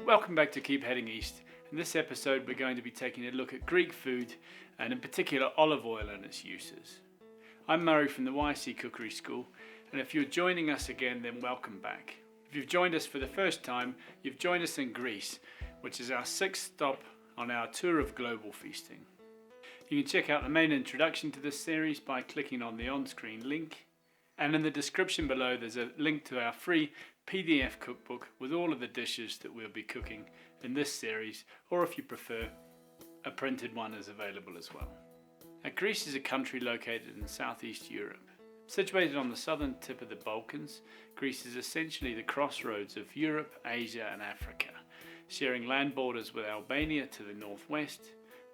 Welcome back to Keep Heading East. In this episode we're going to be taking a look at Greek food and in particular olive oil and its uses. I'm Murray from the YC Cookery School, and if you're joining us again, then welcome back. If you've joined us for the first time, you've joined us in Greece, which is our 6th stop on our tour of global feasting. You can check out the main introduction to this series by clicking on the on-screen link, and in the description below there's a link to our free PDF cookbook with all of the dishes that we'll be cooking in this series, or if you prefer, a printed one is available as well. Now, Greece is a country located in southeast Europe. Situated on the southern tip of the Balkans, Greece is essentially the crossroads of Europe, Asia and Africa, sharing land borders with Albania to the northwest,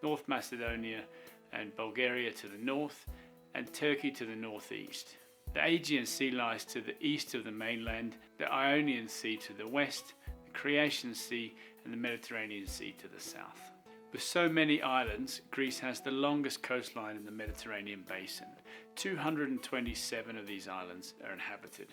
North Macedonia and Bulgaria to the north, and Turkey to the northeast. The Aegean Sea lies to the east of the mainland, the Ionian Sea to the west, the Creation Sea and the Mediterranean Sea to the south. With so many islands, Greece has the longest coastline in the Mediterranean basin. 227 of these islands are inhabited.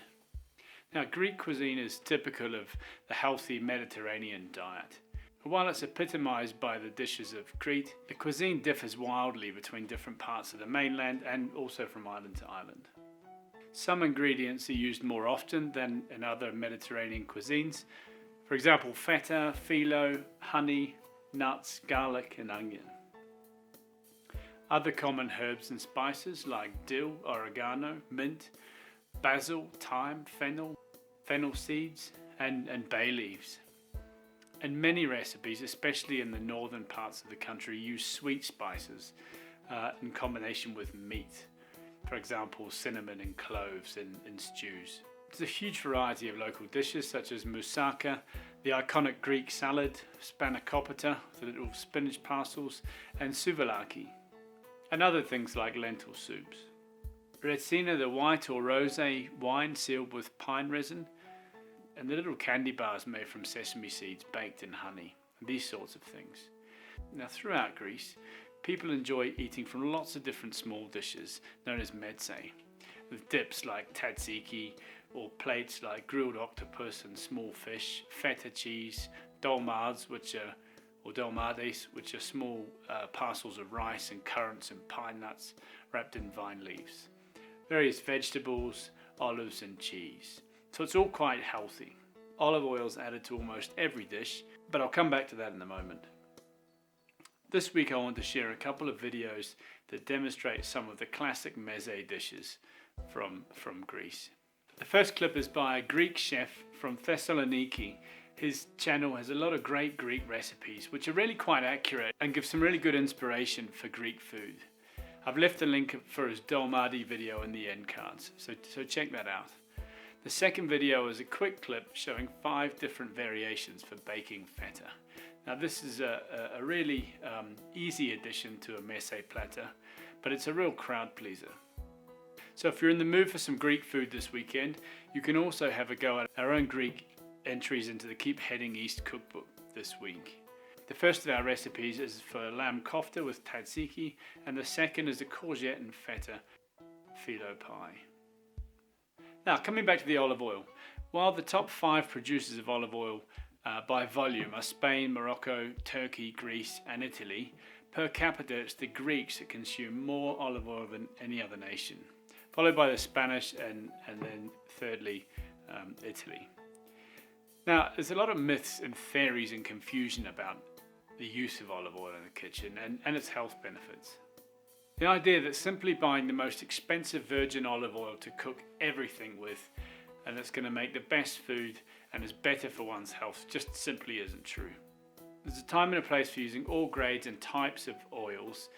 Now, Greek cuisine is typical of the healthy Mediterranean diet. While it's epitomized by the dishes of Crete, the cuisine differs wildly between different parts of the mainland and also from island to island. Some ingredients are used more often than in other Mediterranean cuisines. For example, feta, phyllo, honey, nuts, garlic and onion. Other common herbs and spices like dill, oregano, mint, basil, thyme, fennel seeds and bay leaves. And many recipes, especially in the northern parts of the country, use sweet spices in combination with meat. For example, cinnamon and cloves in stews. There's a huge variety of local dishes such as moussaka, the iconic Greek salad, spanakopita, the little spinach parcels, and souvlaki, and other things like lentil soups. Retsina, the white or rosé wine sealed with pine resin, and the little candy bars made from sesame seeds baked in honey, these sorts of things. Now, throughout Greece, people enjoy eating from lots of different small dishes known as meze, with dips like tzatziki or plates like grilled octopus and small fish, feta cheese, dolmades, Dolmades, which are small parcels of rice and currants and pine nuts wrapped in vine leaves, various vegetables, olives and cheese. So it's all quite healthy. Olive oil is added to almost every dish, but I'll come back to that in a moment. This week I want to share a couple of videos that demonstrate some of the classic meze dishes from Greece. The first clip is by a Greek chef from Thessaloniki. His channel has a lot of great Greek recipes which are really quite accurate and give some really good inspiration for Greek food. I've left a link for his Dolmades video in the end cards, so check that out. The second video is a quick clip showing 5 different variations for baking feta. Now this is a really easy addition to a meze platter, but it's a real crowd pleaser. So if you're in the mood for some Greek food this weekend, you can also have a go at our own Greek entries into the Keep Heading East cookbook this week. The first of our recipes is for Lamb Kofta with Tzatziki, and the second is a courgette and feta phyllo pie. Now, coming back to the olive oil, while the top 5 producers of olive oil by volume are Spain, Morocco, Turkey, Greece and Italy, per capita it's the Greeks that consume more olive oil than any other nation, followed by the Spanish and then thirdly Italy. Now, there's a lot of myths and theories and confusion about the use of olive oil in the kitchen and its health benefits. The idea that simply buying the most expensive virgin olive oil to cook everything with and it's going to make the best food and is better for one's health just simply isn't true. There's a time and a place for using all grades and types of oils,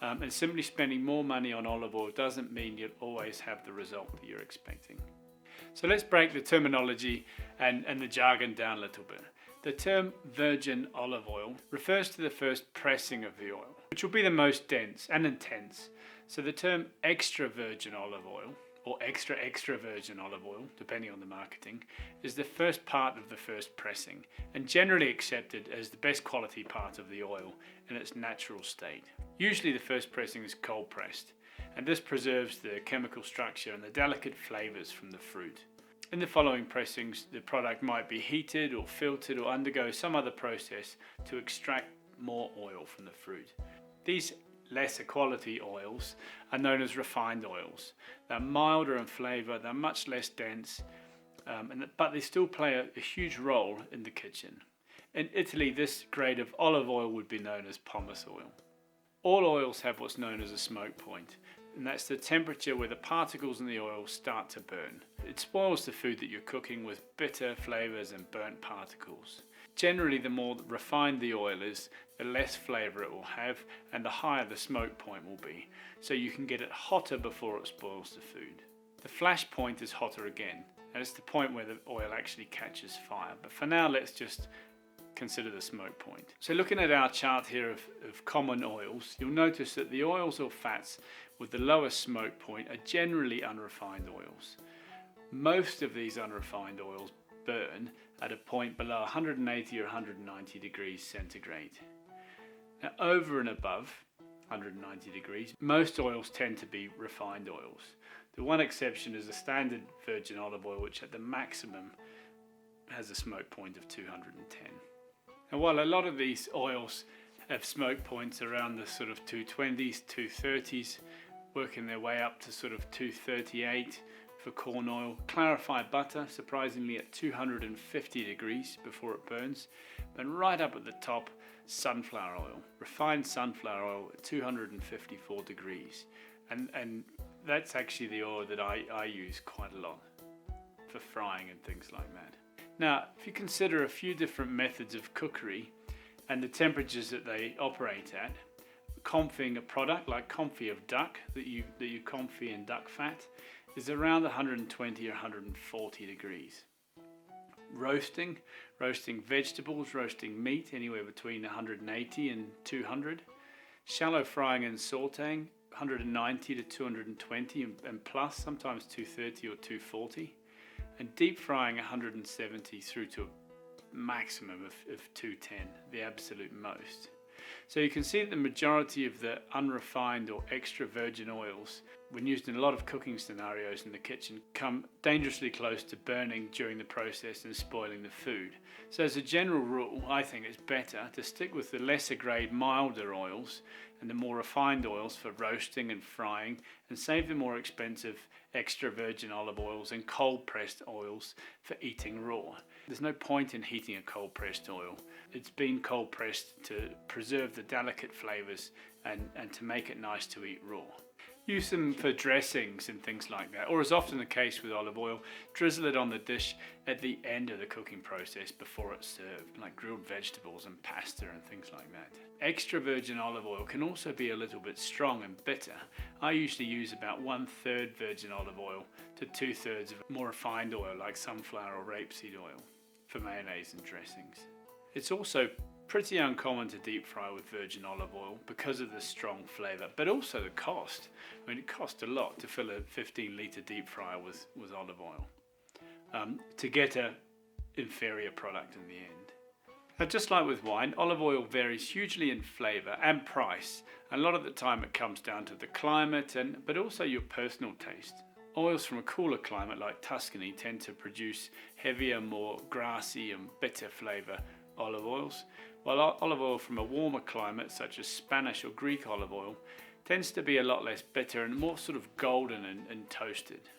and simply spending more money on olive oil doesn't mean you'll always have the result that you're expecting. So let's break the terminology and the jargon down a little bit. The term virgin olive oil refers to the first pressing of the oil, which will be the most dense and intense. So the term extra virgin olive oil, or extra virgin olive oil, depending on the marketing, is the first part of the first pressing, and generally accepted as the best quality part of the oil in its natural state. Usually the first pressing is cold pressed, and this preserves the chemical structure and the delicate flavours from the fruit. In the following pressings, the product might be heated or filtered or undergo some other process to extract more oil from the fruit. These lesser quality oils are known as refined oils. They're milder in flavour, they're much less dense, but they still play a huge role in the kitchen. In Italy, this grade of olive oil would be known as pomace oil. All oils have what's known as a smoke point, and that's the temperature where the particles in the oil start to burn. It spoils the food that you're cooking with bitter flavours and burnt particles. Generally, the more refined the oil is, the less flavour it will have and the higher the smoke point will be, so you can get it hotter before it spoils the food. The flash point is hotter again, and it's the point where the oil actually catches fire. But for now, let's just consider the smoke point. So looking at our chart here of common oils, you'll notice that the oils or fats with the lowest smoke point are generally unrefined oils. Most of these unrefined oils burn at a point below 180 or 190 degrees centigrade. Now over and above 190 degrees, most oils tend to be refined oils. The one exception is the standard virgin olive oil, which at the maximum has a smoke point of 210. And while a lot of these oils have smoke points around the sort of 220s, 230s, working their way up to sort of 238 for corn oil. Clarified butter, surprisingly at 250 degrees before it burns. And right up at the top, sunflower oil. Refined sunflower oil at 254 degrees. And that's actually the oil that I use quite a lot for frying and things like that. Now, if you consider a few different methods of cookery and the temperatures that they operate at, confying a product like confit of duck that you confit in duck fat is around 120 or 140 degrees. Roasting vegetables, roasting meat, anywhere between 180 and 200. Shallow frying and sauteing, 190 to 220 and plus, sometimes 230 or 240. And deep frying 170 through to a maximum of 210, the absolute most. So you can see that the majority of the unrefined or extra virgin oils, when used in a lot of cooking scenarios in the kitchen, come dangerously close to burning during the process and spoiling the food. So as a general rule, I think it's better to stick with the lesser grade, milder oils and the more refined oils for roasting and frying, and save the more expensive extra virgin olive oils and cold pressed oils for eating raw. There's no point in heating a cold pressed oil. It's been cold pressed to preserve the delicate flavours and to make it nice to eat raw. Use them for dressings and things like that, or as often the case with olive oil, drizzle it on the dish at the end of the cooking process before it's served, like grilled vegetables and pasta and things like that. Extra virgin olive oil can also be a little bit strong and bitter. I usually use about 1/3 virgin olive oil to 2/3 of more refined oil like sunflower or rapeseed oil for mayonnaise and dressings. It's also pretty uncommon to deep fry with virgin olive oil because of the strong flavour, but also the cost. I mean, it costs a lot to fill a 15-litre deep fryer with olive oil to get an inferior product in the end. Now, just like with wine, olive oil varies hugely in flavour and price. A lot of the time it comes down to the climate, but also your personal taste. Oils from a cooler climate like Tuscany tend to produce heavier, more grassy and bitter flavour olive oils, while olive oil from a warmer climate such as Spanish or Greek olive oil tends to be a lot less bitter and more sort of golden and toasted.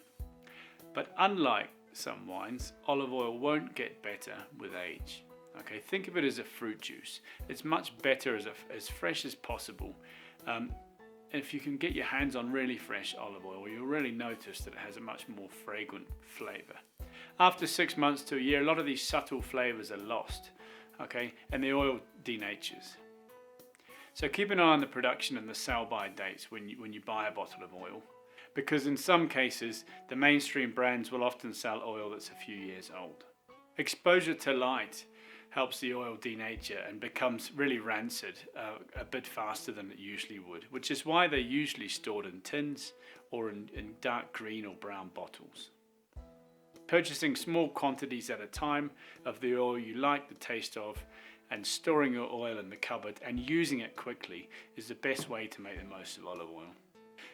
But unlike some wines, olive oil won't get better with age. Okay, think of it as a fruit juice. It's much better as fresh as possible. If you can get your hands on really fresh olive oil, you'll really notice that it has a much more fragrant flavour. After 6 months to a year, a lot of these subtle flavours are lost. Okay, and the oil denatures. So keep an eye on the production and the sell-by dates when you buy a bottle of oil, because in some cases the mainstream brands will often sell oil that's a few years old. Exposure to light helps the oil denature and becomes really rancid a bit faster than it usually would, which is why they're usually stored in tins or in dark green or brown bottles. Purchasing small quantities at a time of the oil you like the taste of and storing your oil in the cupboard and using it quickly is the best way to make the most of olive oil.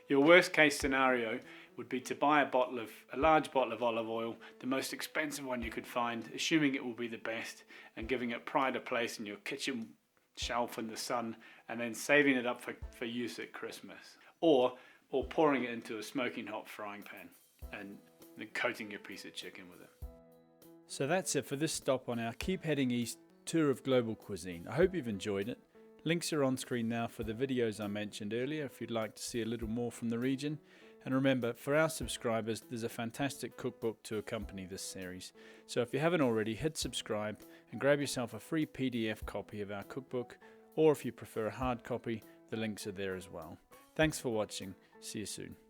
Your worst case scenario would be to buy a large bottle of olive oil, the most expensive one you could find, assuming it will be the best, and giving it pride of place in your kitchen shelf in the sun, and then saving it up for use at Christmas. Or pouring it into a smoking hot frying pan and then coating your piece of chicken with it. So that's it for this stop on our Keep Heading East tour of global cuisine. I hope you've enjoyed it. Links are on screen now for the videos I mentioned earlier if you'd like to see a little more from the region. And remember, for our subscribers, there's a fantastic cookbook to accompany this series. So if you haven't already, hit subscribe and grab yourself a free PDF copy of our cookbook, or if you prefer a hard copy, the links are there as well. Thanks for watching. See you soon.